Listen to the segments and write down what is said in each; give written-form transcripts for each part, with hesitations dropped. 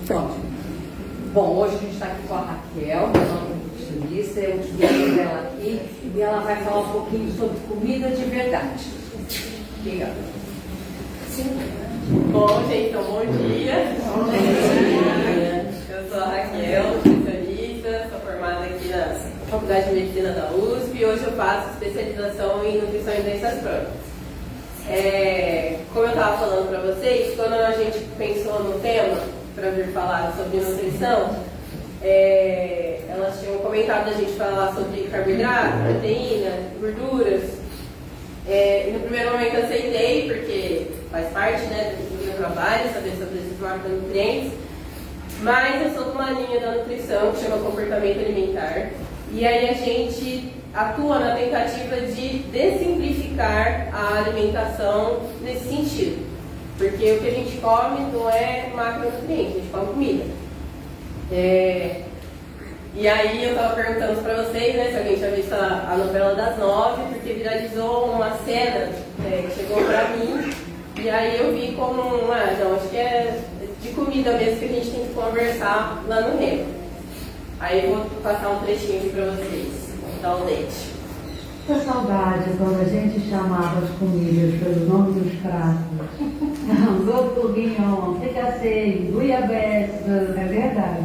Pronto. Bom, hoje a gente está aqui com a Raquel, nossa nutricionista, eu tive dela aqui e ela vai falar um pouquinho sobre comida de verdade. Obrigada. Sim. Bom, gente, então bom dia. Bom dia. Eu sou a Raquel, nutricionista, sou formada aqui na Faculdade de Medicina da USP e hoje eu faço especialização em nutrição e doenças crônicas. Como eu estava falando para vocês, quando a gente pensou no tema para vir falar sobre nutrição, elas tinham comentado a gente falar sobre carboidrato, proteína, gorduras. E no primeiro momento eu aceitei, porque faz parte, né, do meu trabalho, saber sobre esses macronutrientes. Mas eu sou de uma linha da nutrição que chama comportamento alimentar. E aí a gente atua na tentativa de dessimplificar a alimentação nesse sentido. Porque o que a gente come não é macronutriente, a gente come comida. E aí eu estava perguntando para vocês, né, se alguém tinha visto a novela das 9, porque viralizou uma cena que chegou para mim, e aí eu vi como, não, acho que é de comida mesmo que a gente tem que conversar lá no Remo. Aí eu vou passar um trechinho aqui para vocês, dá um leite. Que saudade quando a gente chamava as comidas pelo nome dos pratos. Gosto guignon, fricassê, guiabessa, é verdade.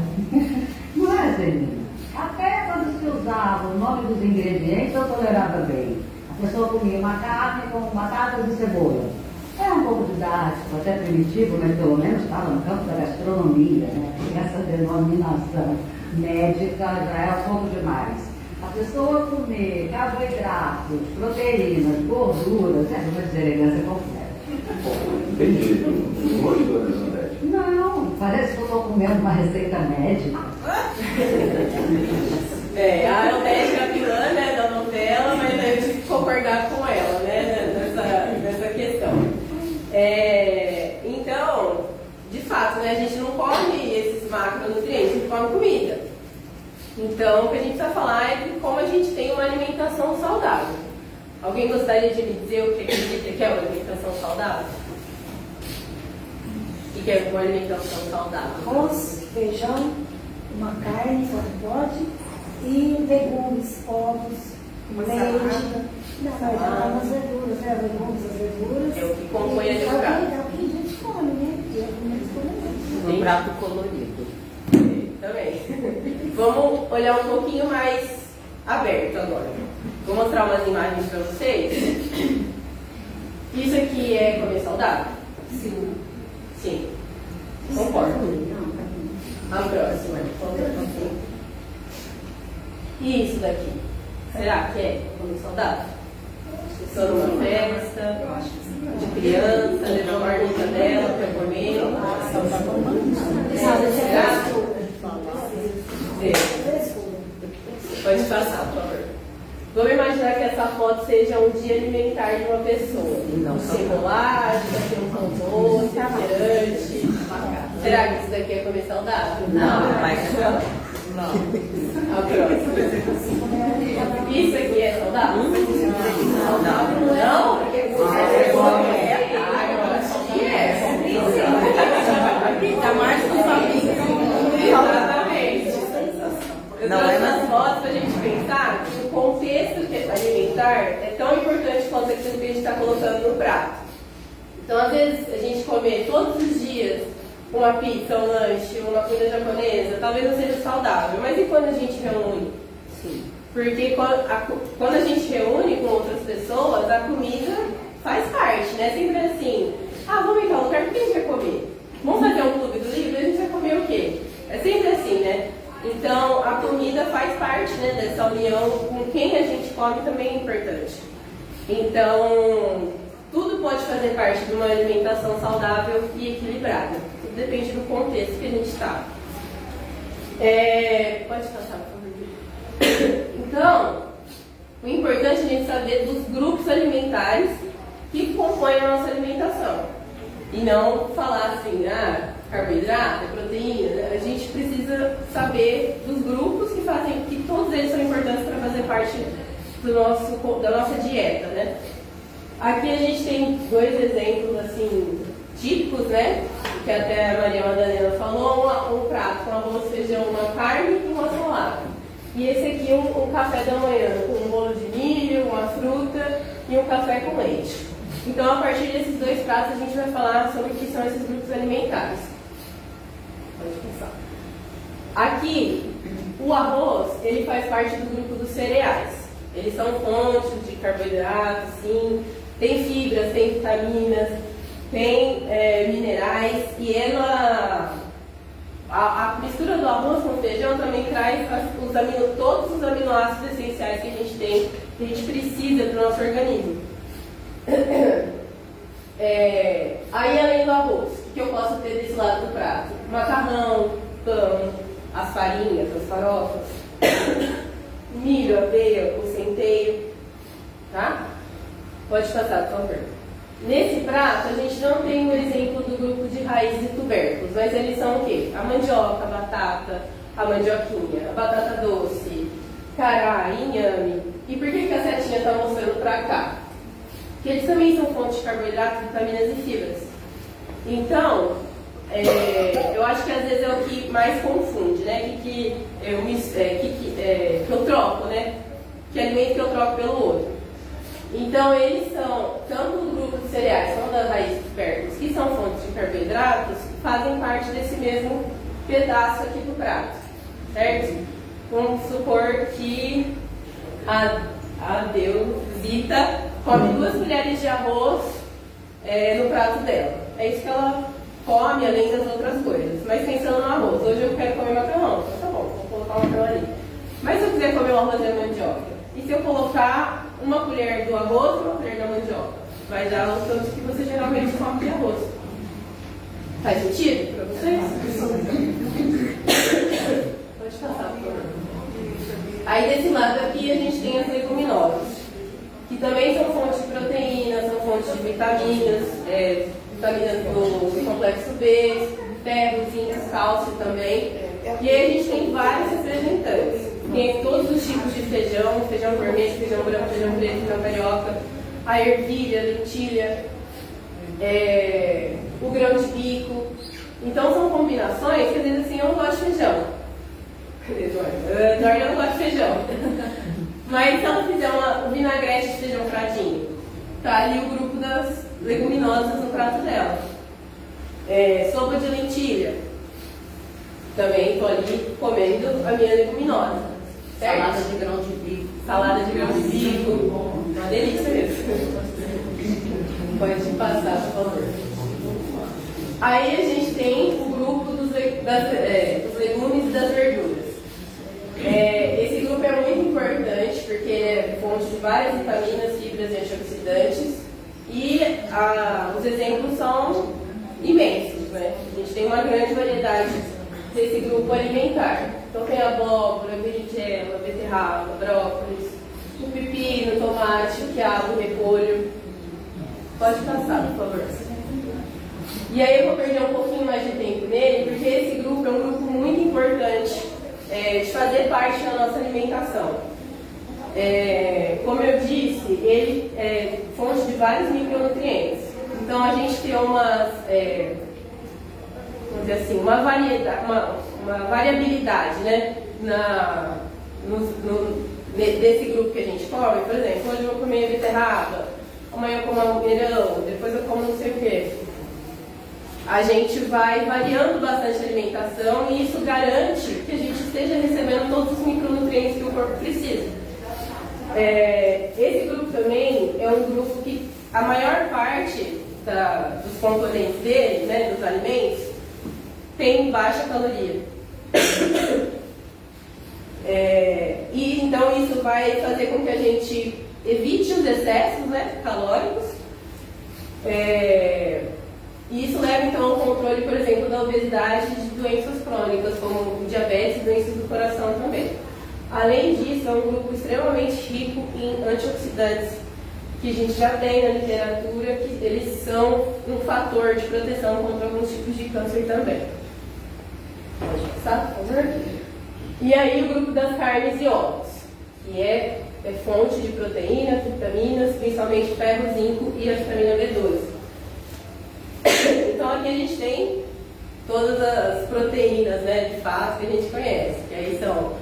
Não é, Zenina? Até quando se usava o nome dos ingredientes, eu tolerava bem. A pessoa comia uma carne com batatas e cebola. É um pouco didático, até primitivo, mas pelo menos estava no campo da gastronomia, né? Essa denominação médica já é um pouco demais. A pessoa comer carboidratos, proteínas, gorduras, é uma deselegância completa. Entendi. Hoje, dona Elizabeth? Não, parece que eu estou comendo uma receita médica. A Elmédica vilã, né, da novela, mas aí eu tive que concordar com ela, né, nessa questão. Então, de fato, né, a gente não come esses macronutrientes, a gente come comida. Então, o que a gente precisa falar é de como a gente tem uma alimentação saudável. Alguém gostaria de me dizer o que é uma alimentação saudável? O que é uma alimentação saudável? Arroz, feijão, uma carne, quando pode, e legumes, ovos, leite. Não, umas verduras, né? Legumes, as verduras. É o que compõe a prato. É o que a gente come, né? E é o que eles comem. Um prato colorido. Também. Vamos olhar um pouquinho mais aberto agora. Vou mostrar umas imagens para vocês. Isso aqui é comer saudável? Sim. Sim. Concordo. A próxima. E isso daqui? Será que é comer saudável? Estou numa festa de criança, levou a marmita dela para comer. Será? Pode passar, por favor. Vamos imaginar que essa foto seja um dia alimentar de uma pessoa. Sem bolacha, sem um pão doce, refrigerante. Será que isso daqui é comer saudável? Não, mas não. A próxima. Isso aqui é saudável? Saudável não? Porque você come. Eu acho que é. Ainda mais com família. Exatamente. Não é nas fotos para a gente pensar que o contexto alimentar é tão importante quanto aquilo que a gente está colocando no prato. Então, às vezes, a gente comer todos os dias uma pizza, um lanche, uma comida japonesa, talvez não seja saudável, mas e quando a gente reúne? sim. Porque quando a gente reúne com outras pessoas, a comida faz parte, né? Sempre assim, vamos em tal lugar, o que a gente vai comer? Vamos fazer um clube do livro, a gente vai comer o quê? É sempre assim, né? Então, a comida faz parte, né, dessa união. Com quem a gente come também é importante. Então, tudo pode fazer parte de uma alimentação saudável e equilibrada. Tudo depende do contexto que a gente está. Pode passar, por favor. Então, o importante é a gente saber dos grupos alimentares que compõem a nossa alimentação. E não falar assim, carboidrato, proteína. A gente precisa saber dos grupos que fazem, que todos eles são importantes para fazer parte da nossa dieta, né? Aqui a gente tem dois exemplos assim típicos, né? que até a Maria Madalena falou, um prato com arroz, feijão, uma carne e uma salada. E esse aqui um café da manhã com um bolo de milho, uma fruta e um café com leite. Então, a partir desses dois pratos, a gente vai falar sobre o que são esses grupos alimentares. Pode pensar. Aqui, o arroz, ele faz parte do grupo dos cereais. Eles são fontes de carboidratos, sim, tem fibras, tem vitaminas, tem minerais, e a mistura do arroz com feijão também traz todos os aminoácidos essenciais que a gente tem, que a gente precisa para o nosso organismo. Aí, além do arroz, o que eu posso ter desse lado do prato? Macarrão, pão, as farinhas, as farofas, milho, aveia, o centeio, tá? Pode passar, por favor. Nesse prato, a gente não tem o exemplo do grupo de raízes e tubérculos, mas eles são o quê? A mandioca, a batata, a mandioquinha, a batata doce, cará, inhame. E por que a setinha está mostrando para cá? Porque eles também são fontes de carboidratos, vitaminas e fibras. Então, eu acho que às vezes é o que mais confunde, né? Que eu troco, né? Que alimento que eu troco pelo outro. Então, eles são, tanto o grupo de cereais como das raízes de tubérculos, que são fontes de carboidratos, fazem parte desse mesmo pedaço aqui do prato, certo? Vamos supor que a Deusita come 2 colheres de arroz no prato dela. É isso que ela come, além das outras coisas. Mas pensando no arroz, hoje eu quero comer macarrão, então tá bom, vou colocar o macarrão ali. Mas se eu quiser comer o arroz e a mandioca, e se eu colocar uma colher do arroz e uma colher da mandioca, vai dar o tanto que você geralmente come de arroz. Faz sentido para vocês? Pode passar, por favor. Aí desse lado aqui a gente tem as leguminosas, que também são fontes de proteínas, são fontes de vitaminas, vitaminas do complexo B, ferro, zinco, cálcio também. E aí a gente tem vários representantes. Tem todos os tipos de feijão, feijão vermelho, feijão branco, feijão preto, feijão carioca, a ervilha, lentilha, o grão de bico. Então são combinações que às vezes assim, eu não gosto de feijão. Cadê Eduardo? Eduardo, eu não gosto de feijão. Mas se ela fizer um vinagrete de feijão fradinho, tá ali o grupo das leguminosas no prato dela. Sopa de lentilha. Também estou ali comendo a minha leguminosa. Certo? Salada de grão de bico. Salada de grão de bico. Uma delícia mesmo. Pode passar, por favor. Aí a gente tem o grupo dos legumes e das verduras. Esse grupo é muito importante porque ele é fonte de várias vitaminas, fibras e antioxidantes. E os exemplos são imensos, né? A gente tem uma grande variedade desse grupo alimentar. Então tem abóbora, berinjela, beterraba, brócolis, o pepino, o tomate, o quiabo, o repolho. Pode passar, por favor. E aí eu vou perder um pouquinho mais de tempo nele, porque esse grupo é um grupo muito importante de fazer parte da nossa alimentação. Como eu disse, ele é fonte de vários micronutrientes. Então a gente tem vamos dizer assim, uma variabilidade, né, desse grupo que a gente come. Por exemplo, hoje eu vou comer beterraba, amanhã eu como almeirão, depois eu como não sei o quê. A gente vai variando bastante a alimentação e isso garante que a gente esteja recebendo todos os micronutrientes que o corpo precisa. Esse grupo também é um grupo que a maior parte dos componentes dele, né, dos alimentos, tem baixa caloria. E então isso vai fazer com que a gente evite os excessos, né, calóricos. E isso leva então ao controle, por exemplo, da obesidade e de doenças crônicas, como diabetes e doenças do coração também. Além disso, é um grupo extremamente rico em antioxidantes, que a gente já tem na literatura, que eles são um fator de proteção contra alguns tipos de câncer também. Pode passar, por favor? E aí o grupo das carnes e ovos, que é fonte de proteínas, vitaminas, principalmente ferro, zinco e a vitamina B12. Então aqui a gente tem todas as proteínas, né, de fato que a gente conhece, que aí são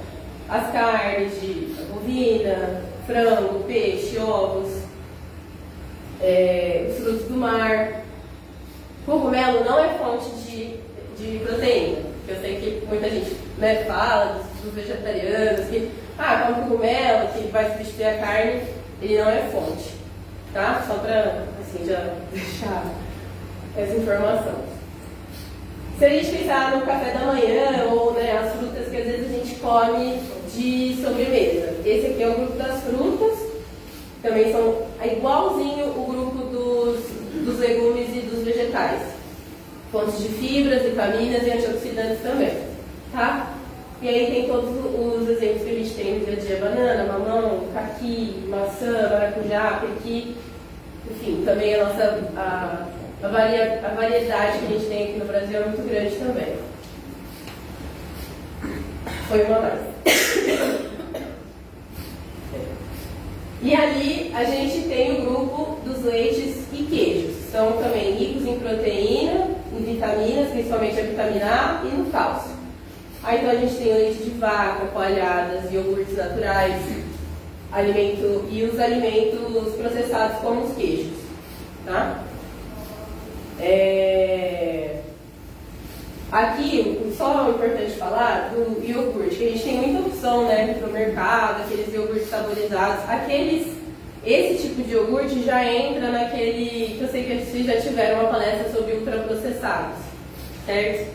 as carnes de bovina, frango, peixe, ovos, os frutos do mar. Cogumelo não é fonte de proteína, eu sei que muita gente, né, fala dos vegetarianos que come cogumelo, que vai substituir a carne, ele não é fonte, tá? Só para assim, já deixar essa informação. Se a gente pensar no café da manhã ou, né, as frutas que às vezes a gente come de sobremesa, esse aqui é o grupo das frutas, também são igualzinho o grupo dos legumes e dos vegetais, fontes de fibras, vitaminas e antioxidantes também, tá? E aí tem todos os exemplos que a gente tem no dia a dia: banana, mamão, caqui, maçã, maracujá, pequi, enfim, também a variedade que a gente tem aqui no Brasil é muito grande também. Foi uma mais. E ali a gente tem o grupo dos leites e queijos. São também ricos em proteína, em vitaminas, principalmente a vitamina A e no cálcio. Aí então a gente tem o leite de vaca, coalhadas, iogurtes naturais, e os alimentos processados como os queijos. Tá? Aqui, só é importante falar do iogurte, que a gente tem muita opção, né, no mercado, aqueles iogurtes saborizados. Esse tipo de iogurte já entra naquele, que eu sei que vocês já tiveram uma palestra sobre ultraprocessados, certo?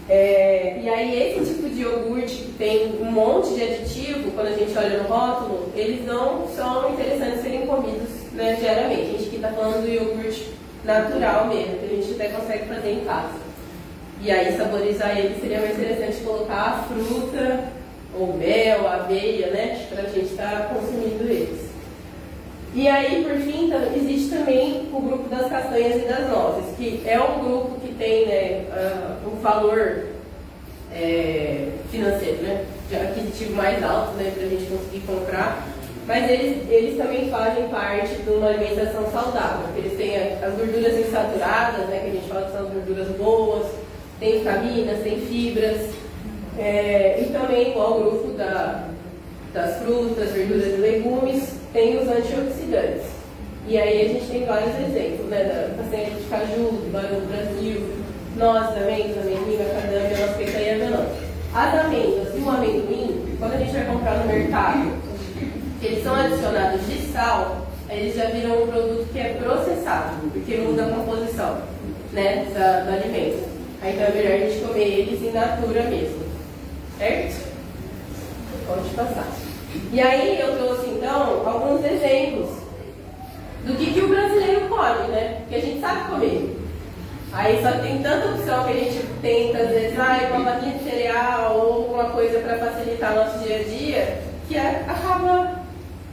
E aí esse tipo de iogurte que tem um monte de aditivo, quando a gente olha no rótulo, eles não são interessantes serem comidos, né, diariamente. A gente aqui está falando do iogurte natural mesmo, que a gente até consegue fazer em casa. E aí saborizar ele seria mais interessante colocar a fruta, ou mel, aveia, né, para a gente estar consumindo eles. E aí, por fim, existe também o grupo das castanhas e das nozes, que é um grupo que tem, né, um valor financeiro, né, de aquisitivo mais alto, né, para a gente conseguir comprar. Mas eles também fazem parte de uma alimentação saudável, porque eles têm as gorduras insaturadas, né, que a gente fala que são as gorduras boas, tem vitaminas, tem fibras, e também, igual o grupo das frutas, verduras e legumes, tem os antioxidantes. E aí a gente tem vários exemplos, né, da castanha de caju, do barão do Brasil, nozes, amêndoas, amendoim, macadâmia, noz peca e avelã. As amêndoas e o amendoim, quando a gente vai comprar no mercado, eles são adicionados de sal, eles já viram um produto que é processado, porque muda a composição, né, do alimento. Aí então é melhor a gente comer eles in natura mesmo, certo? Pode passar. E aí eu trouxe então alguns exemplos do que o brasileiro come, né? Que a gente sabe comer. Aí só tem tanta opção que a gente tenta, às vezes, uma barrinha de cereal ou alguma coisa para facilitar nosso dia a dia, que acaba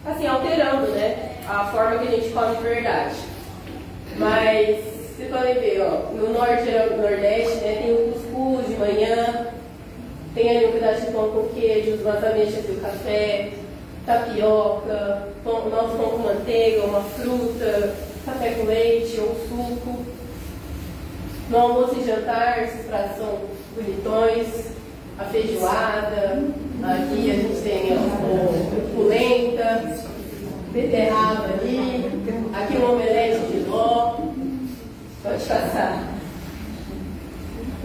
assim, alterando, né, a forma que a gente come de verdade. Mas vocês podem ver, no norte e no nordeste, né, tem o cuscuz de manhã, tem ali um pedaço de pão com queijo, umas ameixas e o café, tapioca, nosso pão com manteiga, uma fruta, café com leite ou suco. No almoço e jantar, esses pratos são bonitões, a feijoada, aqui a gente tem polenta, beterraba ali, aqui um omelete de ló, pode passar.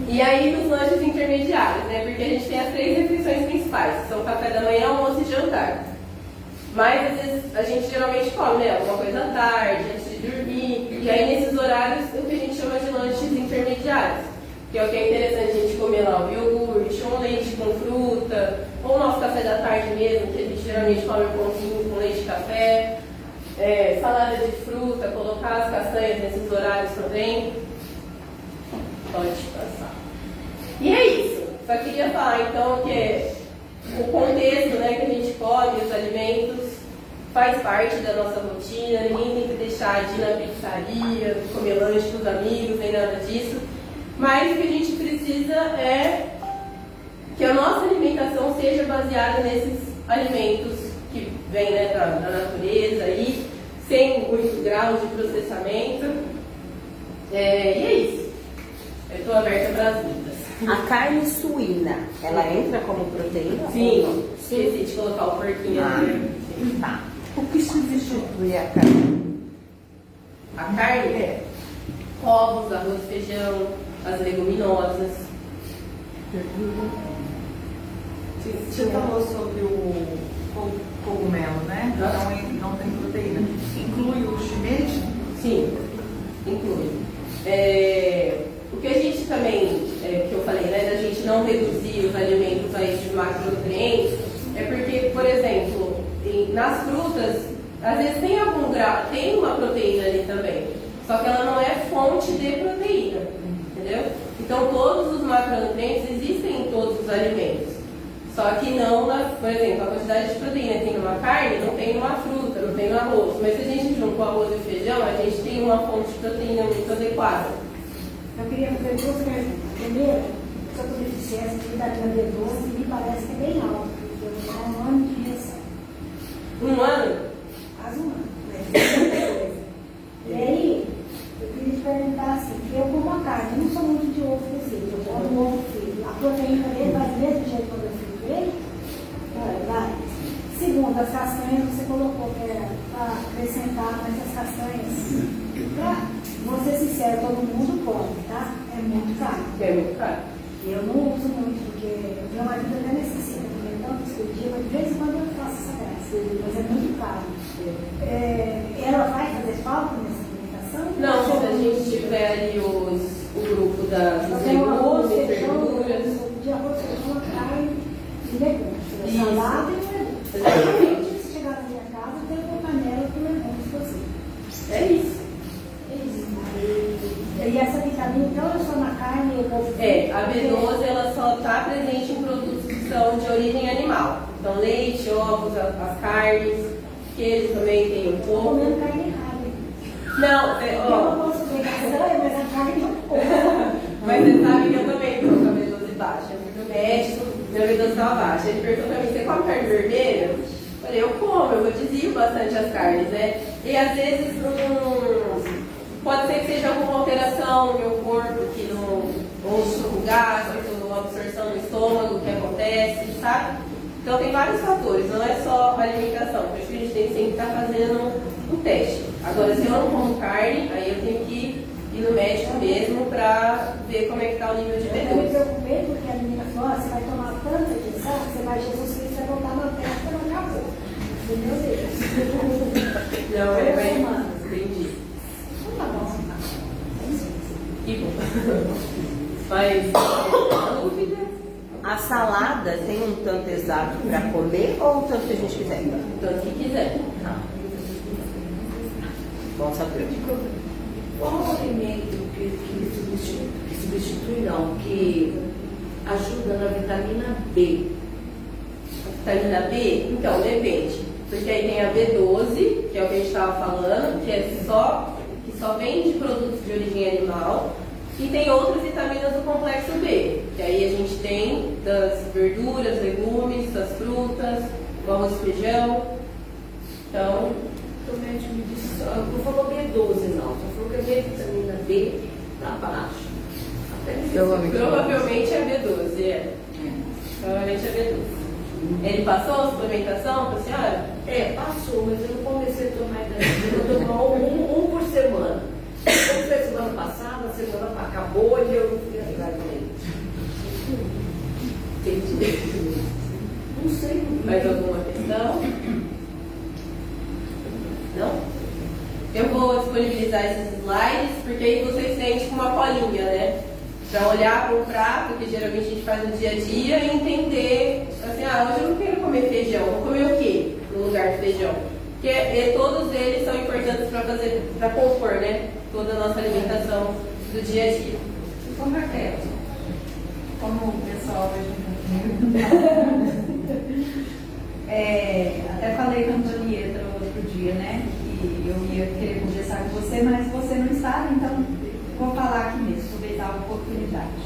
E aí nos lanches intermediários, né? Porque a gente tem as 3 refeições principais, que são café da manhã, almoço e jantar. Mas às vezes a gente geralmente come, né, alguma coisa à tarde, antes de dormir. E aí nesses horários o que a gente chama de lanches intermediários, que é o que é interessante a gente comer lá o iogurte, ou um leite com fruta, ou o nosso café da tarde mesmo, que a gente geralmente come um pãozinho com leite e café, salada de fruta, colocar as castanhas nesses horários também. Pode passar. E é isso. Só queria falar então que o contexto, né, que a gente come, os alimentos, faz parte da nossa rotina. Ninguém tem que deixar de ir na pizzaria, comer lanche com os amigos, nem nada disso. Mas o que a gente precisa é que a nossa alimentação seja baseada nesses alimentos que vêm, né, da natureza, aí, sem muitos graus de processamento. E é isso. Eu estou aberta para as dúvidas. A carne suína, ela entra como proteína? Sim, esqueci de colocar o porquinho ali. Tá. O que substitui a carne? A carne? Ovos, arroz, feijão, as leguminosas. Você falou sobre o cogumelo, né? Não tem proteína. Inclui o shimeji? Sim, inclui. O que a gente também, que eu falei, né, da gente não reduzir os alimentos a esses macronutrientes, é porque, por exemplo, nas frutas, às vezes tem algum grau, tem uma proteína ali também, só que ela não é fonte de proteína, entendeu? Então todos os macronutrientes existem em todos os alimentos, só que não, por exemplo, a quantidade de proteína que tem numa carne não tem numa fruta, não tem no arroz, mas se a gente junta o arroz e o feijão, a gente tem uma fonte de proteína muito adequada. Eu queria fazer duas perguntas. Primeiro, se eu estou deficiência de vitamina B12, me parece que é bem alto, porque eu vou dar 1 ano de injeção. 1 ano? Quase 1 ano. Né? E aí, eu queria te perguntar assim, que eu como a carne, eu não sou muito de ovo cozido, eu como ovo frito. A proteína dele vai do mesmo jeito quando eu frito ele? Vai. Segundo, as castanhas você colocou que era para acrescentar mais as castanhas. Vou ser sincero, todo mundo pode, tá? É muito caro. É muito caro. Eu não uso muito, porque meu marido até necessita, porque tanto dia, mas de vez em quando eu faço essa graça, mas é muito caro. Ela vai fazer falta nessa alimentação? Não, se a gente tiver ali o grupo das legumes, verduras. De arroz, feijão, carne e legumes. Isso. Salada e legumes. Exatamente. Se chegar na minha casa, tem uma panela com legumes cozidos. É isso. E essa vitamina, então, é só na carne e ovo? A B12 ela só está presente em produtos que são de origem animal. Então, leite, ovos, as carnes, queijo também tem um Estou pouco. comendo carne errada. Não, Eu não posso ver castanha, mas a carne não como. mas você sabe que eu também estou com a B12 baixa. Eu fui pro médico, minha B12 estava baixa. Ele perguntou para mim, você come carne vermelha? Eu falei, eu como, eu desvio bastante as carnes, né? E às vezes pode ser que seja alguma alteração no meu corpo, que ou suco gástrico, ou absorção no estômago que acontece, sabe? Então tem vários fatores, não é só a alimentação. Por isso que a gente tem que sempre estar fazendo um teste. Agora, se eu não como carne, aí eu tenho que ir no médico mesmo para ver como é que está o nível de Eu me B12. preocupei porque a menina falou, você vai tomar tanta injeção, você vai Jesus Cristo, vai voltar na terra, você não acabou. Meu Deus. Não, é bem. Entendi. Então tá bom. Que bom. Mas, dúvida? A salada tem um tanto exato para comer ou o tanto que a gente quiser? Tanto que quiser. Bom saber. Qual o alimento que substitui não, que ajuda na vitamina B? A vitamina B? Então, depende. Porque aí tem a B12, que é o que a gente estava falando, que só vem de produtos de origem animal. E tem outras vitaminas do complexo B, que aí a gente tem das verduras, legumes, das frutas, do arroz e feijão. Então, O médico me disse, não falou B12 não, só falou que a minha vitamina B está baixa. provavelmente é B12, Provavelmente é B12. Ele passou a suplementação para a senhora? Passou, mas eu não comecei a tomar ainda. Eu tomo um por semana. Como foi semana passada, a semana acabou e eu não fui atrás dele. Entendi. Não sei. Mais alguma questão? Não? Eu vou disponibilizar esses slides, porque aí vocês têm tipo uma colinha, né? Para olhar para o prato, que geralmente a gente faz no dia a dia, e entender, assim, hoje eu não quero comer feijão, vou comer o quê no lugar de feijão? Porque todos eles são importantes para compor, né? Toda a nossa alimentação do dia a dia. Como o pessoal até falei com a Antonieta outro dia, né? Que eu ia querer conversar com você, mas você não estava, então vou falar aqui mesmo, aproveitar a oportunidade.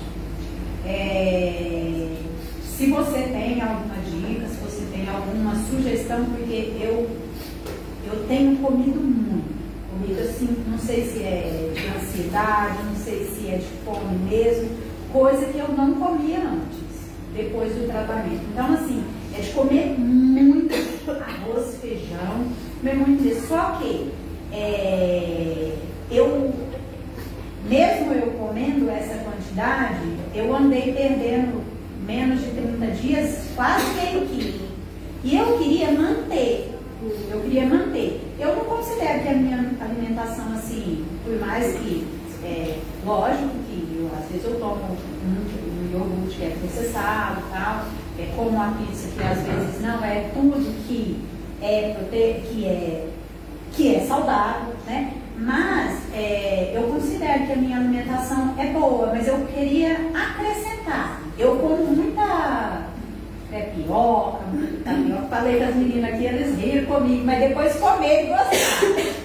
Se você tem alguma dica, se você tem alguma sugestão, porque eu tenho comido muito. Comido assim, não sei se é de ansiedade, não sei se é de fome mesmo, coisa que eu não comia antes, depois do tratamento. Então, assim, é de comer muito arroz, feijão, comer muito isso. Só que mesmo eu comendo essa quantidade, eu andei perdendo menos de 30 dias, quase meio quilo. E eu queria manter. Eu não considero que a minha alimentação, assim, por mais que, lógico que às vezes eu tomo um iogurte que é processado e tal, como a pizza, que às vezes não é tudo que é saudável, né? Mas eu considero que a minha alimentação é boa, mas eu queria acrescentar. Eu como muita crepioca, falei com as meninas aqui, eles riram comigo, mas depois comer e gostaram.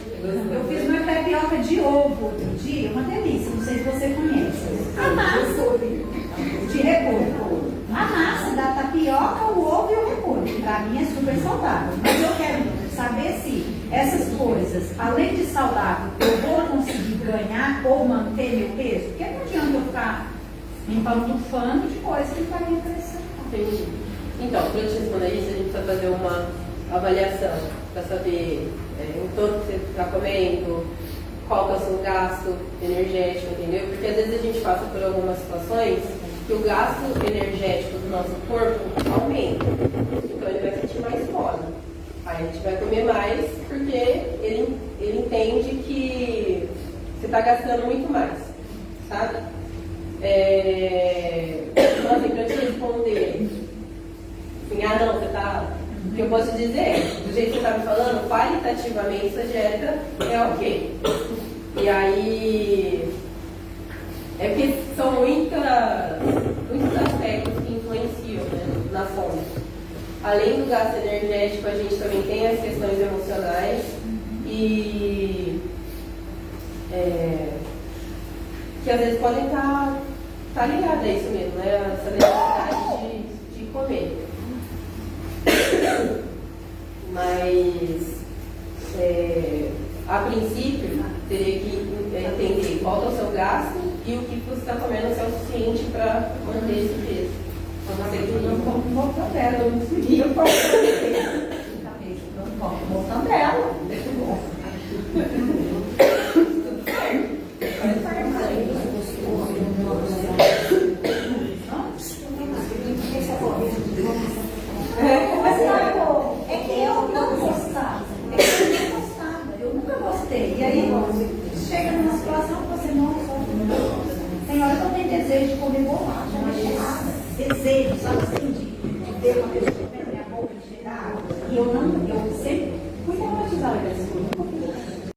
Eu fiz uma crepioca de ovo outro dia, uma delícia, não sei se você conhece. A massa de repolho. A massa da tapioca, o ovo e o repolho. Para mim é super saudável. Mas eu quero saber se essas coisas, além de saudável, eu vou conseguir ganhar ou manter meu peso? Porque não adianta eu ficar me empantufando de coisa que vai me acrescentar. Entendi. Então, para eu te responder isso, a gente precisa fazer uma avaliação para saber o tanto que você está comendo, qual que é o seu gasto energético, entendeu? Porque às vezes a gente passa por algumas situações que o gasto energético do nosso corpo aumenta. Então ele vai sentir mais fome. Aí a gente vai comer mais porque ele entende que você está gastando muito mais, sabe? Então assim, para te responder assim, não, você está... O que eu posso dizer, do jeito que você está me falando, qualitativamente essa dieta é ok. E aí, é porque são muitos aspectos que influenciam, né, na fome. Além do gasto energético, a gente também tem as questões emocionais e que às vezes podem estar ligadas a isso mesmo, né? Essa necessidade de comer. Mas a princípio teria que entender qual é o seu gasto e o que você está comendo se é o suficiente para manter esse peso. Não sei que não como mortadela, eu não conseguia comer Mortadela. É que eu não gostava. Eu nunca gostei. E aí chega numa situação que você não gosta. Tem hora que eu tenho desejo de comer bolacha, mas gelada. Desejo, sabe assim, de ver uma pessoa comendo minha boca cheirada. E eu sempre